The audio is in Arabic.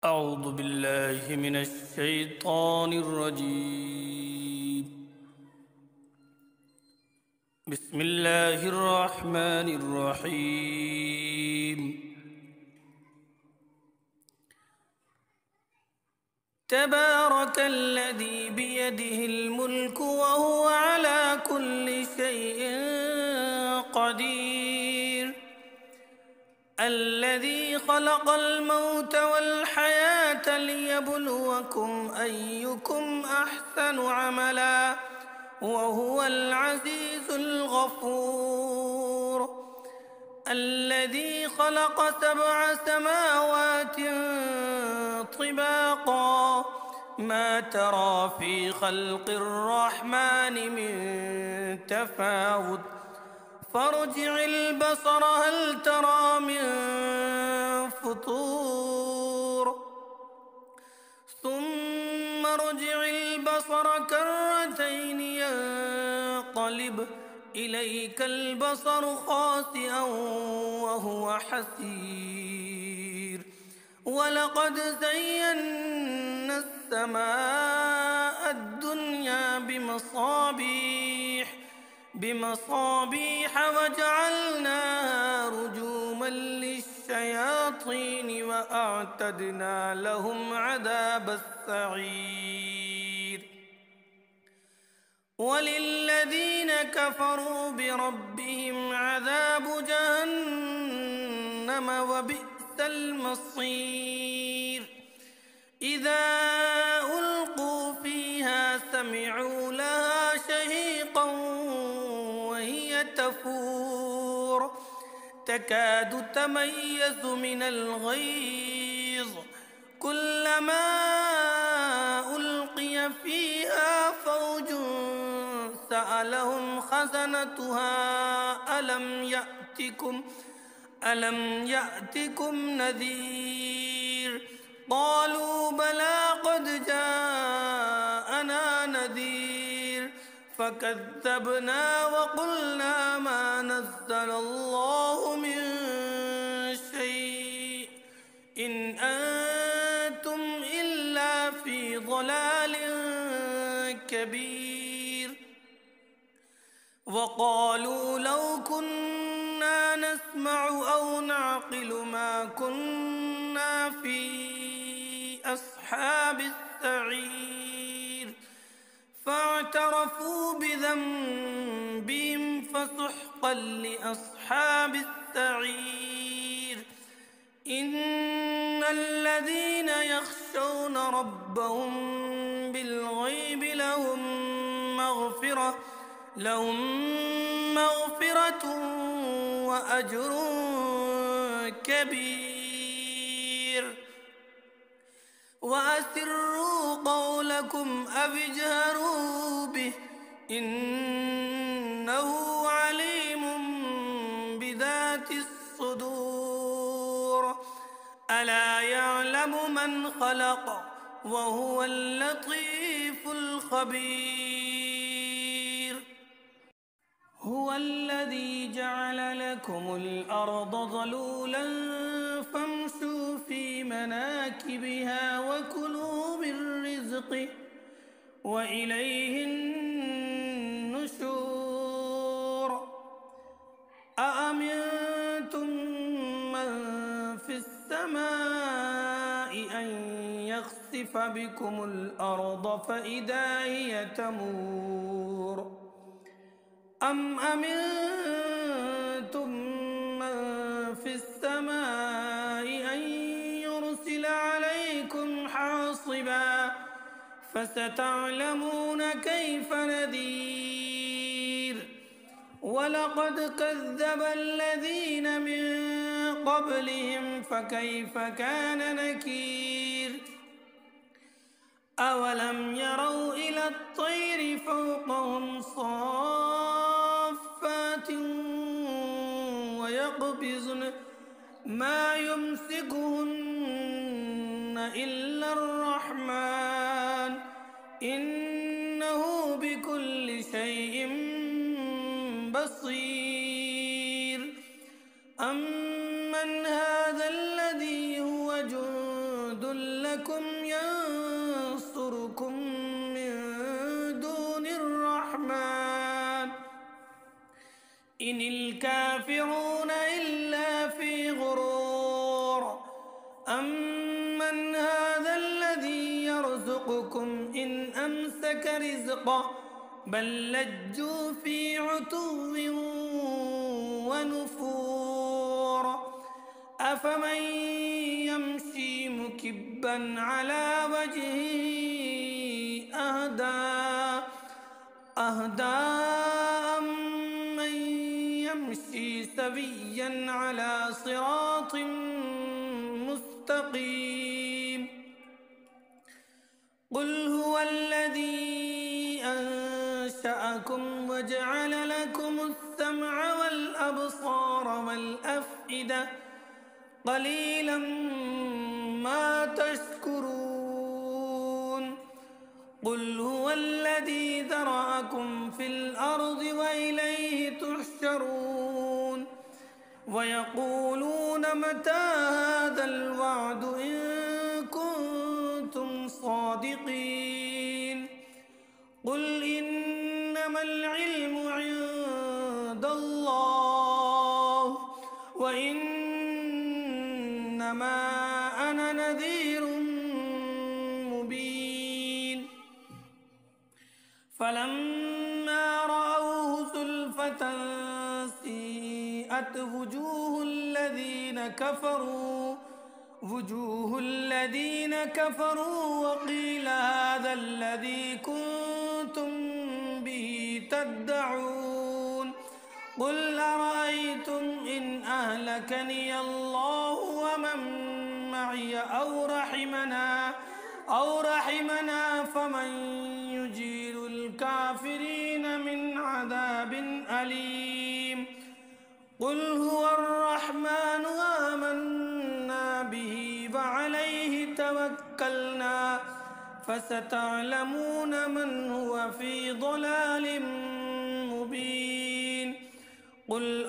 أعوذ بالله من الشيطان الرجيم. بسم الله الرحمن الرحيم. تبارك الذي بيده الملك وهو على كل شيء قدير، الذي خلق الموت والحياة ليبلوكم أيكم أحسن عملا وهو العزيز الغفور، الذي خلق 7 سماوات طباقا ما ترى في خلق الرحمن من تفاوت فارجع البصر هل ترى من فطور ثم ارجع البصر كرتين ينقلب إليك البصر خاسئا وهو حسير، ولقد زينا السماء الدنيا بمصابيح وجعلناها رجوما للشياطين وأعتدنا لهم عذاب السعير. وللذين كفروا بربهم عذاب جهنم وبئس المصير. إذا ألقوا فيها سمعوا لها شهيقا وهي تفور تكاد تميز من الغيظ، كلما ألقي فيها فوج سألهم خزنتها ألم يأتكم نذير، قالوا بلى قد جاءنا نذير فكذبنا وقلنا ما نزل الله من شيء إن أنتم إلا في ضلال كبير. وقالوا لو كنا نسمع أو نعقل ما كنا في أصحاب السعير، فاعترفوا بذنبهم فسحقا لأصحاب السعير. إن الذين يخشون ربهم بالغيب لهم مغفرة وأجر كبير. وأسروا قولكم أو اجهروا به إنه عليم بذات الصدور. ألا يعلم من خلق وهو اللطيف الخبير. هو الذي جعل لكم الأرض ذلولا فامشوا في مناكبها وكلوا من رزقه وإليه النشور. أأمنتم من في السماء أن يخسف بكم الأرض فإذا هي تمور، أم أمنتم من في السماء أن يرسل عليكم حاصبا فستعلمون كيف نذير. ولقد كذب الذين من قبلهم فكيف كان نكير. أولم يروا إلى الطير فوقهم صافات ويقبضن ما يمسكهن إلا الرحمن إنه بكل شيء بصير. أمن هذا الذي هو جند لكم ينصركم من دون الرحمن إن الكافرون إلا في غرور أمن هذا الذي يرزقكم إن أمسك رزقه بل لجوا في عتو ونفور أفمن يمشي مكبا على وجهه أهدى أمن يمشي سويا على صراط مستقيم قل هو الذي أنشأكم وجعل لكم السمع والأبصار والأفئدة قليلا ما تشكرون قل هو الذي ذرأكم في الأرض وإليه تحشرون ويقولون متى هذا الوعد إن كنتم صادقين قل إنما العلم عند الله وإنما أنا نذير مبين فلما رأوه زلفة سيئت وجوه الذين كفروا وقيل هذا الذي كنتم به تدعون قل أرأيتم إن أهلكني الله ومن معي أو رحمنا فمن يجير الكافرين من عذاب أليم قل هو الرحمن آمنا به وعليه توكلنا فستعلمون من هو في ضلال مبين قل